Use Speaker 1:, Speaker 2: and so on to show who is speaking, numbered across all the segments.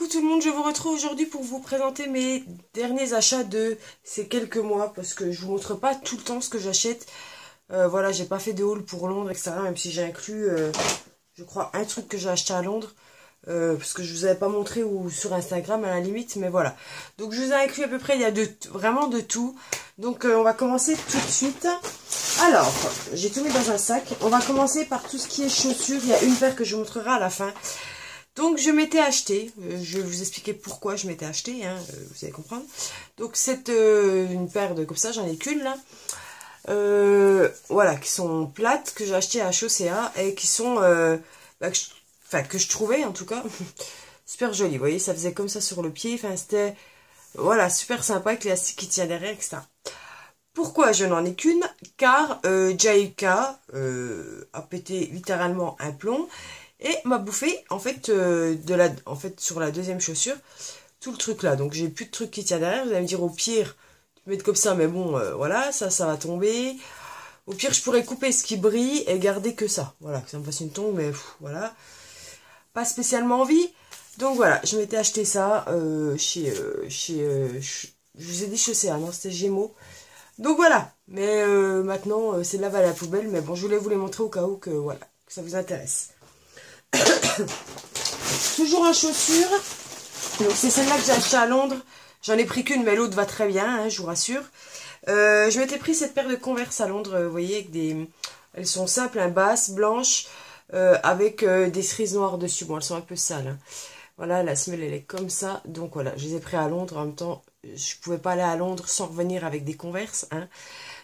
Speaker 1: coucou tout le monde, je vous retrouve aujourd'hui pour vous présenter mes derniers achats de ces quelques mois parce que je vous montre pas tout le temps ce que j'achète. Voilà, j'ai pas fait de haul pour Londres, etc. Même si j'ai inclus, je crois, un truc que j'ai acheté à Londres. Parce que je vous avais pas montré ou sur Instagram à la limite, mais voilà. Donc je vous ai inclus à peu près, il y a vraiment de tout. Donc on va commencer tout de suite. Alors, j'ai tout mis dans un sac. On va commencer par tout ce qui est chaussures. Il y a une paire que je vous montrerai à la fin. Donc je m'étais acheté, je vais vous expliquer pourquoi je m'étais acheté, hein, vous allez comprendre. Donc c'est une paire de comme ça, j'en ai qu'une là. Voilà, qui sont plates, que j'ai acheté à Chaussea et qui sont, que je trouvais en tout cas super jolies. Vous voyez, ça faisait comme ça sur le pied, enfin c'était, voilà, super sympa avec l'élastique qui tient derrière, etc. Pourquoi je n'en ai qu'une? Car Jaika a pété littéralement un plomb. Et m'a bouffé, en fait, sur la deuxième chaussure, tout le truc là. Donc, j'ai plus de truc qui tient derrière. Vous allez me dire, au pire, tu peux mettre comme ça, mais bon, voilà, ça va tomber. Au pire, je pourrais couper ce qui brille et garder que ça. Voilà, que ça me fasse une tombe, mais voilà. Pas spécialement envie. Donc, voilà, je m'étais acheté ça je vous ai dit Chaussea, non, c'était Gémeaux. Donc, voilà. Mais maintenant, c'est là-bas à la poubelle. Mais bon, je voulais vous les montrer au cas où que, voilà, que ça vous intéresse. Toujours en chaussures. Donc c'est celle-là que j'ai achetée à Londres. J'en ai pris qu'une, mais l'autre va très bien, hein, je vous rassure. Je m'étais pris cette paire de Converse à Londres, vous voyez, avec des... Elles sont simples, hein, basses, blanches, avec des cerises noires dessus. Bon, elles sont un peu sales. Hein. Voilà, la semelle, elle est comme ça. Donc voilà, je les ai pris à Londres. En même temps, je pouvais pas aller à Londres sans revenir avec des Converse. Hein.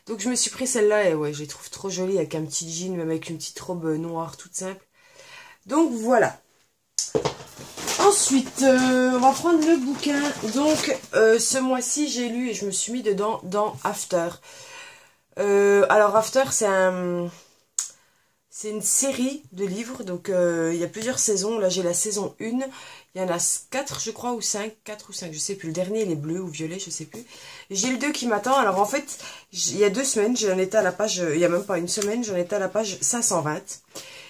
Speaker 1: Donc je me suis pris celle-là et ouais, je les trouve trop jolies avec un petit jean, même avec une petite robe noire toute simple. Donc voilà. Ensuite, on va prendre le bouquin. Donc, ce mois-ci, j'ai lu et je me suis mis dedans dans After. Alors, After, c'est une série de livres. Donc, il y a plusieurs saisons. Là, j'ai la saison 1. Il y en a 4, je crois, ou 5. 4 ou 5, je sais plus. Le dernier, il est bleu ou violet, je sais plus. J'ai le 2 qui m'attend. Alors, en fait, il y a 2 semaines, j'en étais à la page... il n'y a même pas une semaine, j'en étais à la page 520.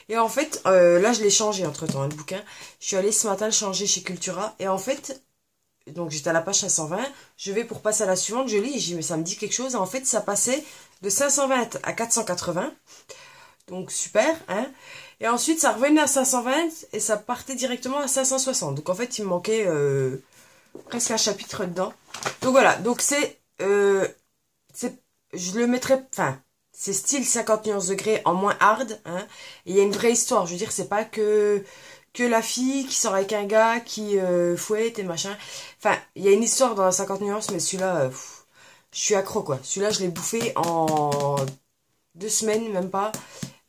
Speaker 1: Et en fait, là, je l'ai changé entre-temps, hein, le bouquin. Je suis allée ce matin le changer chez Cultura. Et en fait, donc j'étais à la page 520. Je vais pour passer à la suivante, je lis. Et je dis, mais ça me dit quelque chose. En fait, ça passait de 520 à 480. Donc, super, hein. Et ensuite, ça revenait à 520 et ça partait directement à 560. Donc, en fait, il me manquait presque un chapitre dedans. Donc, voilà. Donc, je le mettrais... Enfin... C'est style 50 nuances degrés en moins hard. Hein. Et il y a une vraie histoire. Je veux dire, c'est pas que la fille qui sort avec un gars qui fouette et machin. Enfin, il y a une histoire dans 50 nuances, mais celui-là, je suis accro, quoi. Celui-là, je l'ai bouffé en 2 semaines, même pas.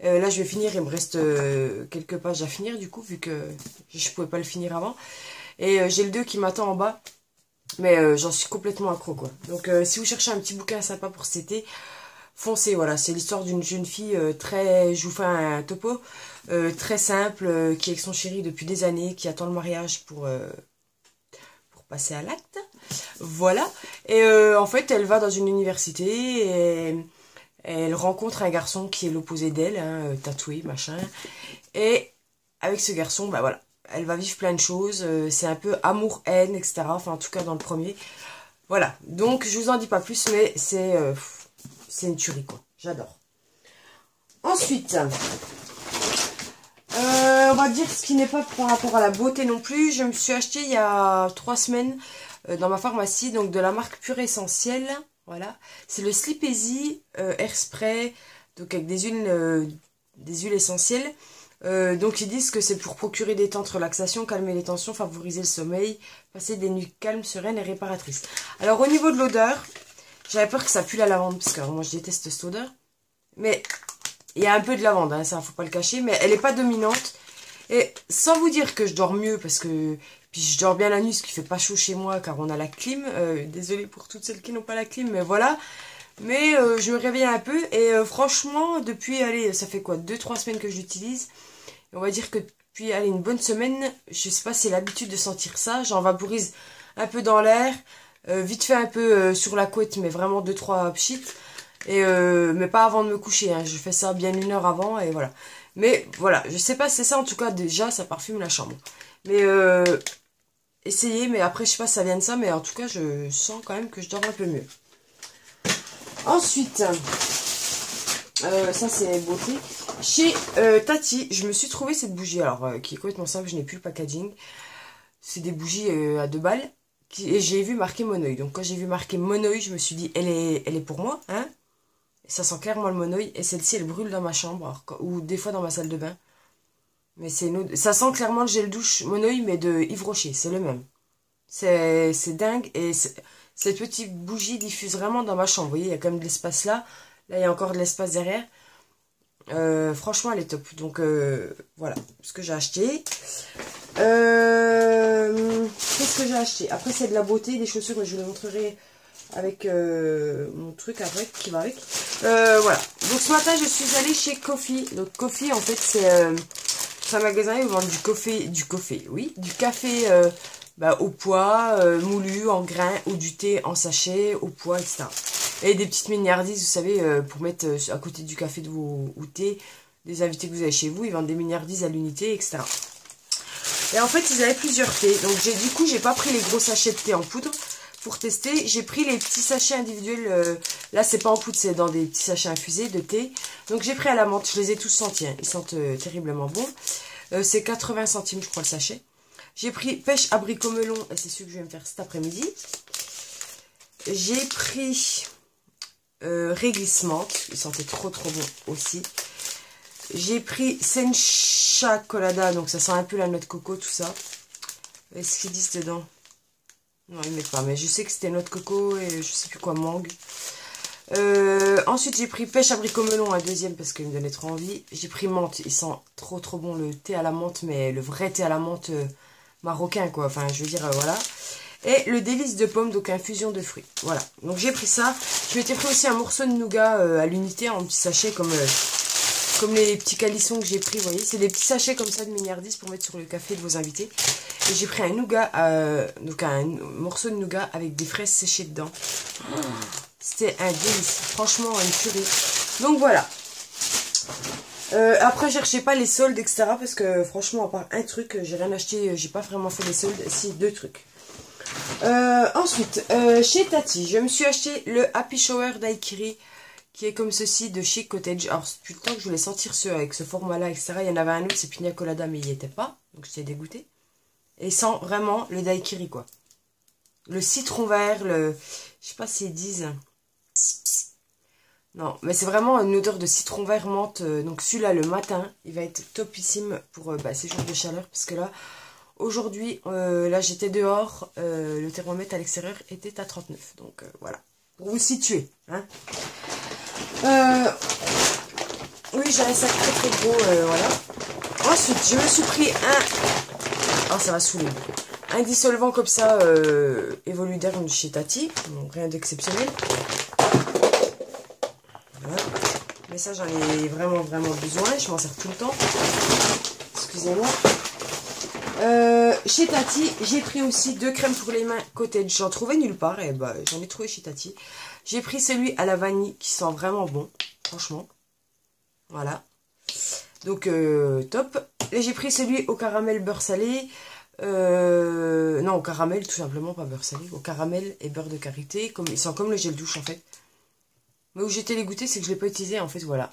Speaker 1: Là, je vais finir. Il me reste quelques pages à finir, du coup, vu que je pouvais pas le finir avant. Et j'ai le 2 qui m'attend en bas. Mais j'en suis complètement accro, quoi. Donc, si vous cherchez un petit bouquin sympa pour cet été... Foncez, voilà, c'est l'histoire d'une jeune fille je vous fais un topo, très simple, qui est avec son chéri depuis des années, qui attend le mariage pour passer à l'acte, voilà, et en fait, elle va dans une université, et elle rencontre un garçon qui est l'opposé d'elle, hein, tatoué, machin, et avec ce garçon, bah voilà, elle va vivre plein de choses, c'est un peu amour-haine, etc., enfin, en tout cas, dans le premier, voilà, donc, je vous en dis pas plus, mais c'est une tuerie, quoi. J'adore. Ensuite, on va dire ce qui n'est pas par rapport à la beauté non plus. Je me suis acheté il y a 3 semaines dans ma pharmacie, donc de la marque Pure Essentielle. Voilà. C'est le Sleep Easy Air Spray, donc avec des huiles essentielles. Donc ils disent que c'est pour procurer détente, relaxation, calmer les tensions, favoriser le sommeil, passer des nuits calmes, sereines et réparatrices. Alors au niveau de l'odeur... J'avais peur que ça pue la lavande, parce que moi je déteste cette odeur. Mais il y a un peu de lavande, hein, ça faut pas le cacher, mais elle n'est pas dominante. Et sans vous dire que je dors mieux, parce que puis je dors bien la nuit, ce qui fait pas chaud chez moi, car on a la clim. Désolée pour toutes celles qui n'ont pas la clim, mais voilà. Mais je me réveille un peu, et franchement, depuis, allez, ça fait quoi, 2-3 semaines que je l'utilise. On va dire que depuis, allez, une bonne semaine, je sais pas si c'est l'habitude de sentir ça, j'en vaporise un peu dans l'air. Vite fait un peu sur la couette, mais vraiment 2-3 pchits. Mais pas avant de me coucher, hein. Je fais ça bien 1 heure avant et voilà. Mais voilà, je sais pas, c'est ça en tout cas, déjà ça parfume la chambre. Mais essayer, mais après, je sais pas si ça vient de ça, mais en tout cas, je sens quand même que je dors un peu mieux. Ensuite, ça c'est beauté. Chez Tati, je me suis trouvé cette bougie, alors qui est complètement simple, je n'ai plus le packaging. C'est des bougies à 2 balles. Et j'ai vu marqué Monoï. Donc quand j'ai vu marqué Monoï, je me suis dit, elle est pour moi, hein. Et ça sent clairement le Monoï. Et celle-ci, elle brûle dans ma chambre, alors, ou des fois dans ma salle de bain. Mais c'est ça sent clairement le gel douche Monoï, mais de Yves Rocher, c'est le même. C'est dingue. Et cette petite bougie diffuse vraiment dans ma chambre. Vous voyez, il y a quand même de l'espace là. Là, il y a encore de l'espace derrière. Franchement, elle est top. Donc, voilà ce que j'ai acheté. Qu'est-ce que j'ai acheté? Après, c'est de la beauté, des chaussures, mais je vous les montrerai avec mon truc après, qui va avec. Voilà. Donc, ce matin, je suis allée chez Coffee. Donc, Coffee, en fait, c'est un magasin où ils vendent du café au pois, moulu, en grains, ou du thé en sachet, au pois, etc. Et des petites mignardises, vous savez, pour mettre à côté du café de vos thé, des invités que vous avez chez vous, ils vendent des mignardises à l'unité, etc. Et en fait, ils avaient plusieurs thés. Donc, du coup, j'ai pas pris les gros sachets de thé en poudre pour tester. J'ai pris les petits sachets individuels. Là, c'est pas en poudre, c'est dans des petits sachets infusés de thé. Donc, j'ai pris à la menthe. Je les ai tous sentis. Hein. Ils sentent terriblement bon. C'est 80 centimes, je crois, le sachet. J'ai pris pêche abricot melon. Et c'est celui que je vais me faire cet après-midi. J'ai pris réglisse menthe. Ils sentaient trop bon aussi. J'ai pris Sencha Colada, donc ça sent un peu la noix de coco, tout ça. Est-ce qu'ils disent dedans? Non, ils ne mettent pas, mais je sais que c'était noix de coco et je sais plus quoi, mangue. Ensuite, j'ai pris pêche abricot melon, un deuxième, parce qu'il me donnait trop envie. J'ai pris menthe, il sent trop bon le thé à la menthe, mais le vrai thé à la menthe marocain, quoi. Enfin, je veux dire, voilà. Et le délice de pomme, donc infusion de fruits. Voilà, donc j'ai pris ça. Je m'étais pris aussi un morceau de nougat à l'unité, en petit sachet, comme les petits calissons que j'ai pris, vous voyez. C'est des petits sachets comme ça de mignardise pour mettre sur le café de vos invités. Et j'ai pris un nougat, donc un morceau de nougat avec des fraises séchées dedans. C'était un délice, franchement, une tuerie. Donc voilà. Après, cherchez pas les soldes, etc. Parce que franchement, à part un truc, j'ai rien acheté, j'ai pas vraiment fait les soldes. Si, 2 trucs. Ensuite, chez Tati, je me suis acheté le Happy Shower Daiquiri, qui est comme ceci de chez Cottage. Alors, depuis le temps que je voulais sentir ceux avec ce format-là, etc. Il y en avait un autre, c'est Pina Colada, mais il n'y était pas. Donc, j'étais dégoûtée. Et il sent vraiment le daiquiri, quoi. Le citron vert, je sais pas s'ils disent. Non, mais c'est vraiment une odeur de citron vert menthe. Donc, celui-là, le matin, il va être topissime pour ces jours de chaleur. Parce que là, aujourd'hui, là, j'étais dehors. Le thermomètre à l'extérieur était à 39. Donc, voilà. Pour vous situer, hein. Oui, j'ai un sac très gros, voilà. Ensuite, je me suis pris un... Oh, ça va saouler. Un dissolvant comme ça, Evoluderm chez Tati. Donc, rien d'exceptionnel. Voilà. Mais ça, j'en ai vraiment besoin. Je m'en sers tout le temps. Excusez-moi. Chez Tati, j'ai pris aussi 2 crèmes pour les mains Cottage. J'en trouvais nulle part. Et bah, j'en ai trouvé chez Tati. J'ai pris celui à la vanille qui sent vraiment bon. Franchement. Voilà. Donc, top. Et j'ai pris celui au caramel beurre salé. Non, au caramel, tout simplement, pas beurre salé. Au caramel et beurre de karité. Il sent comme le gel douche, en fait. Mais où j'étais dégoûtée, c'est que je ne l'ai pas utilisé, en fait, voilà.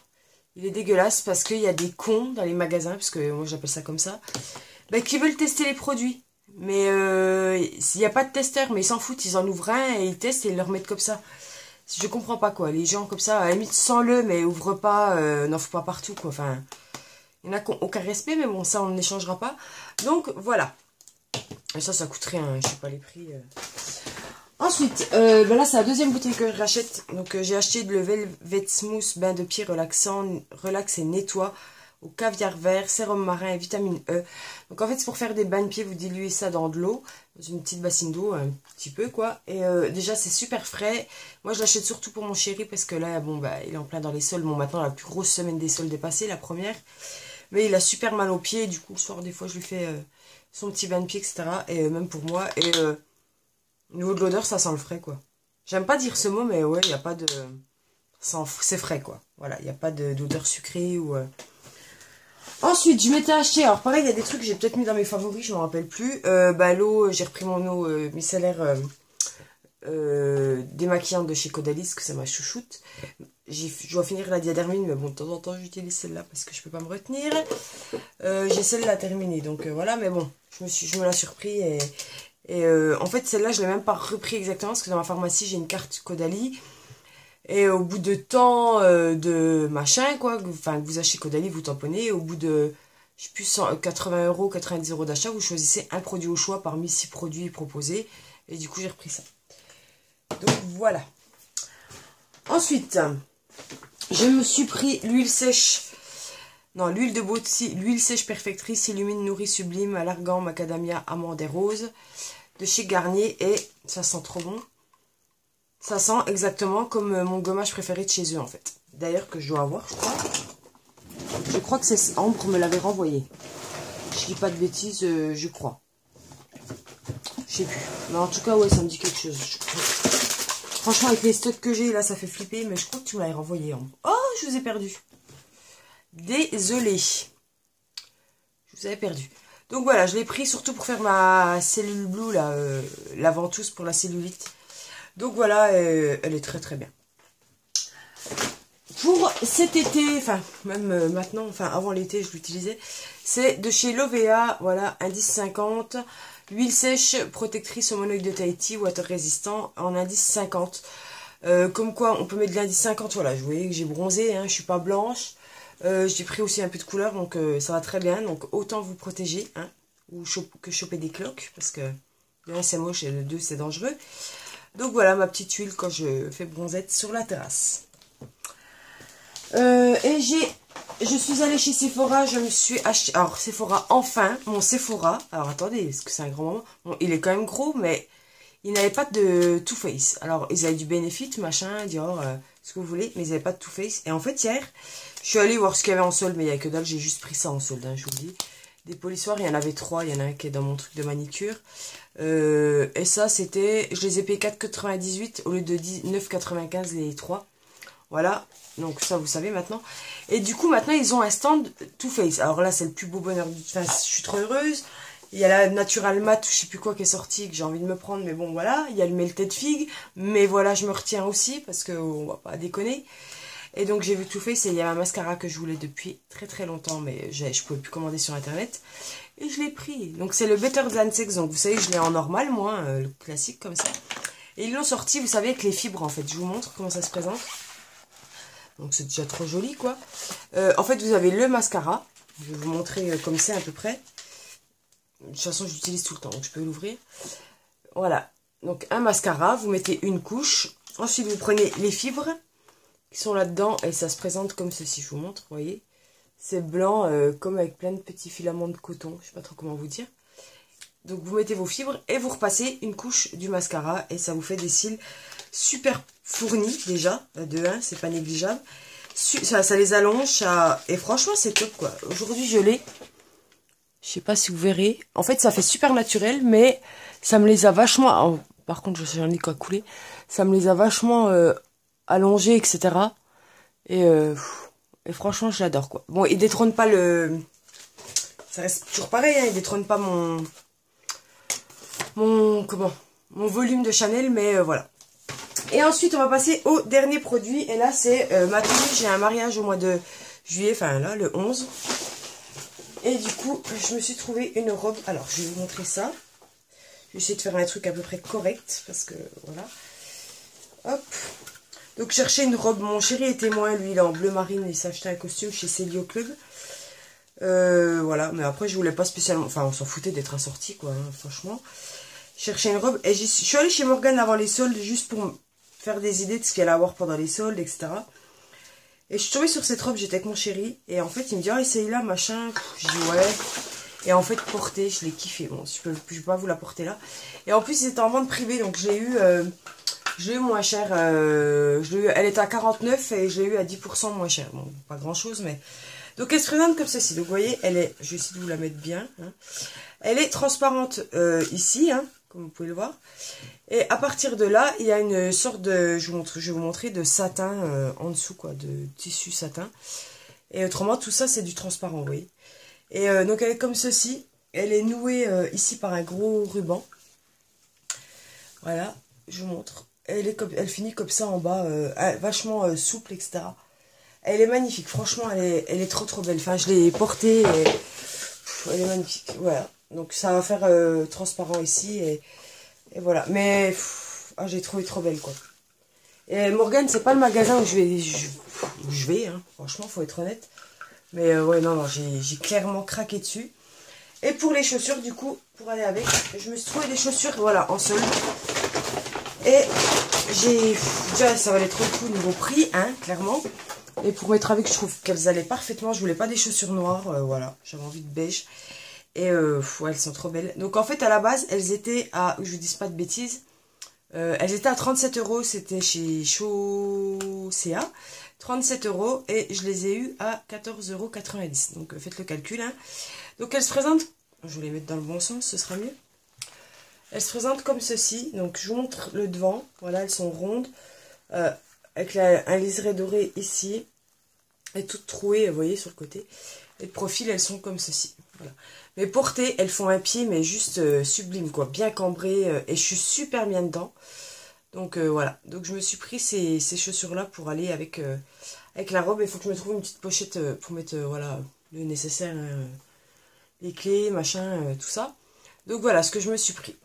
Speaker 1: Il est dégueulasse parce qu'il y a des cons dans les magasins, parce que moi, j'appelle ça comme ça, qui veulent tester les produits. Mais il n'y a pas de testeur, mais ils s'en foutent. Ils en ouvrent un et ils testent et ils le remettent comme ça. Je comprends pas, quoi. Les gens comme ça, à la limite, sens-le, mais ouvre pas, n'en fous pas partout, quoi. Enfin, il n'y en a aucun respect, mais bon, ça, on n'échangera pas. Donc, voilà. Et ça coûte rien, je sais pas les prix. Ensuite, là, c'est la deuxième bouteille que je rachète. Donc, j'ai acheté le Velvet Smooth bain de pied relaxant, relax et nettoie au caviar vert, sérum marin et vitamine E. Donc, en fait, c'est pour faire des bains de pied. Vous diluez ça dans de l'eau, dans une petite bassine d'eau, un petit peu, quoi. Et déjà, c'est super frais. Moi, je l'achète surtout pour mon chéri parce que là, bon, il est en plein dans les soldes. Bon, maintenant, la plus grosse semaine des soldes est passée, la première. Mais il a super mal aux pieds. Du coup, le soir, des fois, je lui fais son petit bain de pied, etc. Et même pour moi. Et au niveau de l'odeur, ça sent le frais, quoi. J'aime pas dire ce mot, mais ouais, il n'y a pas de... C'est frais, quoi. Voilà, il n'y a pas d'odeur sucrée ou... Ensuite, je m'étais acheté, alors pareil, il y a des trucs que j'ai peut-être mis dans mes favoris, je ne me rappelle plus. L'eau, j'ai repris mon eau micellaire démaquillante de chez Caudalie, que ça m'a chouchoute. Je dois finir la diadermine, mais bon, de temps en temps, j'utilise celle-là parce que je peux pas me retenir. J'ai celle-là terminée, donc voilà, mais bon, je me l'ai surpris en fait, celle-là, je l'ai même pas repris exactement parce que dans ma pharmacie, j'ai une carte Caudalie. Et au bout de temps de machin, quoi, enfin, que vous achetez Caudalie, vous tamponnez, au bout de, je sais plus, 80 euros, 90 euros d'achat, vous choisissez un produit au choix parmi 6 produits proposés. Et du coup, j'ai repris ça. Donc, voilà. Ensuite, je me suis pris l'huile sèche. Non, l'huile de Botsi, l'huile sèche perfectrice, illumine, nourrit, sublime, alargan, macadamia, amande et rose. De chez Garnier. Et ça sent trop bon. Ça sent exactement comme mon gommage préféré de chez eux, en fait. D'ailleurs, que je dois avoir, je crois. Je crois que c'est Ambre me l'avait renvoyé. Je dis pas de bêtises, je crois. Je sais plus. Mais en tout cas, ouais, ça me dit quelque chose. Franchement, avec les stocks que j'ai, là, ça fait flipper. Mais je crois que tu me l'avais renvoyé, Ambre. Oh, je vous ai perdu. Désolée. Je vous avais perdu. Donc voilà, je l'ai pris surtout pour faire ma cellule blue, là, la ventouse pour la cellulite. Donc voilà, elle est très très bien. Pour cet été, enfin même maintenant, enfin avant l'été je l'utilisais, c'est de chez Lovea, voilà, indice 50, huile sèche protectrice au monoïde de Tahiti, water résistant, en indice 50. Comme quoi on peut mettre de l'indice 50, voilà, vous voyez que j'ai bronzé, hein, je suis pas blanche. J'ai pris aussi un peu de couleur, donc ça va très bien, donc autant vous protéger, hein, ou que choper des cloques, parce que le 1 c'est moche et le 2 c'est dangereux. Donc voilà ma petite huile quand je fais bronzette sur la terrasse. Et je suis allée chez Sephora, je me suis acheté, alors Sephora enfin, mon Sephora, alors attendez, parce que c'est un grand moment, bon, il est quand même gros, mais il n'avait pas de Too Faced. Alors ils avaient du Benefit, machin, Dior, ce que vous voulez, mais ils n'avaient pas de Too Faced. Et en fait hier, je suis allée voir ce qu'il y avait en solde, mais il n'y a que dalle, j'ai juste pris ça en solde, hein, je vous le dis. Des polissoirs, il y en avait 3, il y en a un qui est dans mon truc de manicure. Et ça, c'était, je les ai payés 4,98 au lieu de 9,95 les 3. Voilà, donc ça vous savez maintenant. Et du coup, maintenant, ils ont un stand Too Faced. Alors là, c'est le plus beau bonheur du... Enfin, je suis trop heureuse. Il y a la Natural Matte, je sais plus quoi, qui est sortie, que j'ai envie de me prendre, mais bon, voilà. Il y a le Melted Fig, mais voilà, je me retiens aussi, parce qu'on va pas déconner. Et donc j'ai vu Too Faced et il y a un mascara que je voulais depuis très très longtemps, mais je pouvais plus commander sur internet. Et je l'ai pris. Donc c'est le Better Than Sex, donc vous savez, je l'ai en normal, moi, le classique comme ça. Et ils l'ont sorti, vous savez, avec les fibres en fait. Je vous montre comment ça se présente. Donc c'est déjà trop joli, quoi. En fait, vous avez le mascara. Je vais vous montrer comme c'est à peu près. De toute façon, j'utilise tout le temps, donc je peux l'ouvrir. Voilà. Donc un mascara, vous mettez une couche. Ensuite, vous prenez les fibres qui sont là-dedans et ça se présente comme ceci, je vous montre, vous voyez. C'est blanc comme avec plein de petits filaments de coton, je sais pas trop comment vous dire. Donc vous mettez vos fibres et vous repassez une couche du mascara et ça vous fait des cils super fournis déjà, de 1, c'est pas négligeable. Ça les allonge, et franchement c'est top quoi. Aujourd'hui je l'ai, je sais pas si vous verrez, en fait ça fait super naturel mais ça me les a vachement, oh, par contre j'en ai quoi couler, ça me les a vachement allongés etc. Et franchement, je l'adore, quoi. Bon, il détrône pas le... Ça reste toujours pareil, hein, il détrône pas mon volume de Chanel, mais voilà. Et ensuite, on va passer au dernier produit. Et là, c'est ma tenue. J'ai un mariage au mois de juillet, enfin là, le 11. Et du coup, je me suis trouvé une robe. Alors, je vais vous montrer ça. Je vais essayer de faire un truc à peu près correct, parce que, voilà. Hop. Donc, je cherchais une robe. Mon chéri est témoin, lui, il est en bleu marine. Il s'est acheté un costume chez Célio Club. Voilà, mais après, je voulais pas spécialement... Enfin, on s'en foutait d'être assorti, quoi, hein, franchement. Je cherchais une robe. Et je suis allée chez Morgane avant les soldes, juste pour faire des idées de ce qu'il allait avoir pendant les soldes, etc. Et je suis tombée sur cette robe, j'étais avec mon chéri. Et en fait, il me dit, ah, essaye-la, machin. Je dis, ouais. Et en fait, portée, je l'ai kiffé. Bon, je vais pas vous la porter là. Et en plus, c'était en vente privée, donc je l'ai eu moins cher. Elle était à 49 et je l'ai eu à 10% moins cher. Bon, pas grand chose, mais... Donc, elle se présente comme ceci. Donc, vous voyez, elle est... Je vais essayer de vous la mettre bien. Hein. Elle est transparente ici, hein, comme vous pouvez le voir. Et à partir de là, il y a une sorte de... Je vais vous montrer de satin en dessous, quoi. De tissu satin. Et autrement, tout ça, c'est du transparent, vous voyez. Et donc elle est comme ceci. Elle est nouée ici par un gros ruban. Voilà, je vous montre. Elle finit comme ça en bas, vachement souple, etc. Elle est magnifique, franchement, elle est trop belle. Enfin, je l'ai portée et elle est magnifique. Voilà, donc ça va faire transparent ici et voilà. Mais j'ai trouvé trop belle, quoi. Et Morgane, c'est pas le magasin où je vais, hein. Franchement, faut être honnête. Mais ouais, non, j'ai clairement craqué dessus. Et pour les chaussures, du coup, pour aller avec, je me suis trouvé des chaussures, voilà, en solde. Et déjà, ça valait trop le coup niveau prix, hein, clairement. Et pour mettre avec, je trouve qu'elles allaient parfaitement. Je voulais pas des chaussures noires, voilà. J'avais envie de beige. Et ouais, elles sont trop belles. Donc en fait, à la base, elles étaient à, je vous dis pas de bêtises, elles étaient à 37 €. C'était chez Chaussea. 37 € et je les ai eues à 14,90 €. Donc faites le calcul, hein. Donc elles se présentent, je vais les mettre dans le bon sens, ce sera mieux. Elles se présentent comme ceci. Donc je vous montre le devant. Voilà, elles sont rondes. Avec un liseré doré ici. Et toutes trouées, vous voyez, sur le côté. Et de profil, elles sont comme ceci. Voilà. Mais portées, elles font un pied, mais juste sublime, quoi. Bien cambré. Et je suis super bien dedans. Donc voilà. Donc je me suis pris ces chaussures-là pour aller avec la robe. Il faut que je me trouve une petite pochette pour mettre, voilà, le nécessaire. Hein, les clés, machin, tout ça. Donc voilà ce que je me suis pris.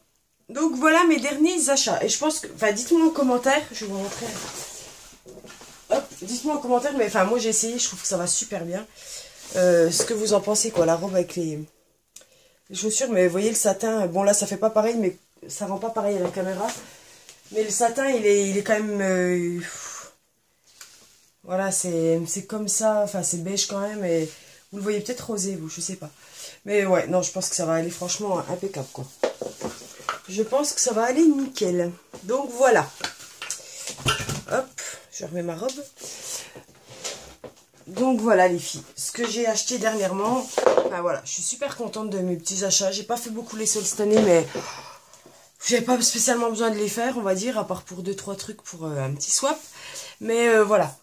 Speaker 1: Donc voilà mes derniers achats. Et je pense que... Enfin, dites-moi en commentaire. Je vais vous montrer. Hop, dites-moi en commentaire. Mais enfin, moi j'ai essayé. Je trouve que ça va super bien. Ce que vous en pensez, quoi. La robe avec les chaussures. Mais vous voyez le satin. Bon là, ça fait pas pareil. Mais ça rend pas pareil à la caméra. Mais le satin, il est quand même... voilà, c'est comme ça. Enfin, c'est beige quand même. Et vous le voyez peut-être rosé, vous. Je sais pas. Mais ouais, non, je pense que ça va aller franchement impeccable, quoi. Je pense que ça va aller nickel. Donc voilà. Hop, je remets ma robe. Donc voilà les filles, ce que j'ai acheté dernièrement. Ben voilà, je suis super contente de mes petits achats. J'ai pas fait beaucoup les soldes cette année, mais j'avais pas spécialement besoin de les faire, on va dire, à part pour 2-3 trucs pour un petit swap. Mais voilà.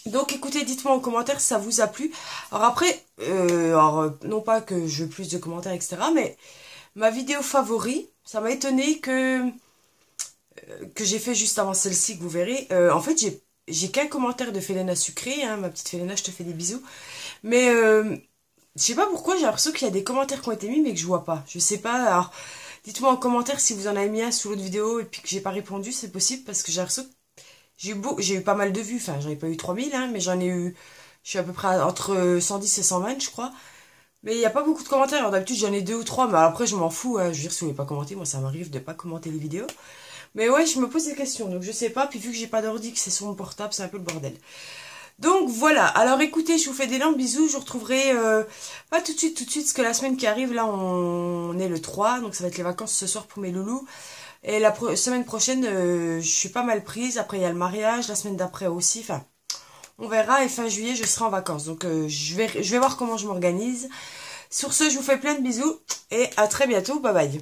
Speaker 1: Donc écoutez, dites-moi en commentaire si ça vous a plu. Alors après, non pas que je veux plus de commentaires, etc. Mais ma vidéo favori, ça m'a étonné que j'ai fait juste avant celle-ci, que vous verrez. En fait, j'ai qu'un commentaire de Félena Sucré, hein, ma petite Félena, je te fais des bisous. Mais je sais pas pourquoi, j'ai l'impression qu'il y a des commentaires qui ont été mis, mais que je vois pas. Je sais pas, alors dites-moi en commentaire si vous en avez mis un sous l'autre vidéo et puis que j'ai pas répondu, c'est possible, parce que j'ai l'impression que j'ai eu pas mal de vues, enfin j'en ai pas eu 3000, hein, mais j'en ai eu, je suis à peu près entre 110 et 120, je crois. Mais il n'y a pas beaucoup de commentaires, alors d'habitude j'en ai 2 ou 3, mais après je m'en fous, hein. Je veux dire, si vous voulez pas commenter, moi ça m'arrive de pas commenter les vidéos. Mais ouais, je me pose des questions, donc je sais pas, puis vu que j'ai pas d'ordi, que c'est sur mon portable, c'est un peu le bordel. Donc voilà, alors écoutez, je vous fais d'énormes bisous, je vous retrouverai, pas tout de suite, parce que la semaine qui arrive, là on est le 3, donc ça va être les vacances ce soir pour mes loulous. Et la semaine prochaine, je suis pas mal prise. Après, il y a le mariage. La semaine d'après aussi. Enfin, on verra. Et fin juillet, je serai en vacances. Donc, je vais voir comment je m'organise. Sur ce, je vous fais plein de bisous. Et à très bientôt. Bye bye.